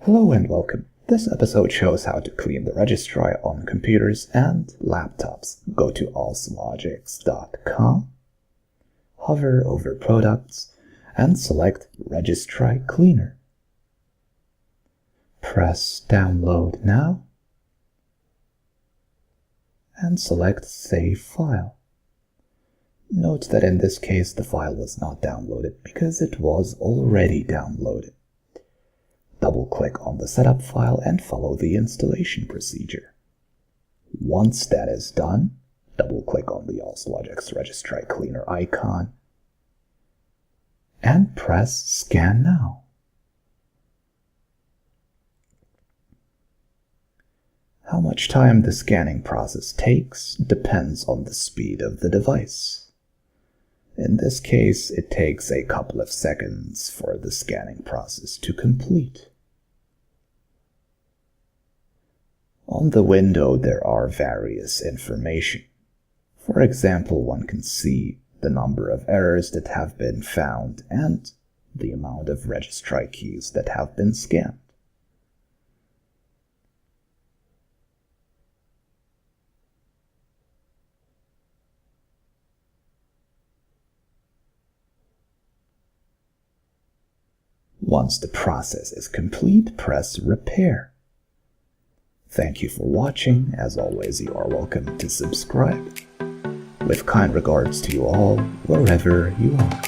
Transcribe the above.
Hello and welcome. This episode shows how to clean the registry on computers and laptops. Go to oslogics.com, hover over Products, and select Registry Cleaner. Press Download Now, and select Save File. Note that in this case the file was not downloaded because it was already downloaded. Double-click on the setup file and follow the installation procedure. Once that is done, double-click on the Oslogics Registry Cleaner icon and press Scan Now. How much time the scanning process takes depends on the speed of the device. In this case, it takes a couple of seconds for the scanning process to complete. On the window, there are various information. For example, one can see the number of errors that have been found and the amount of registry keys that have been scanned. Once the process is complete, press Repair. Thank you for watching. As always, you are welcome to subscribe. With kind regards to you all, wherever you are.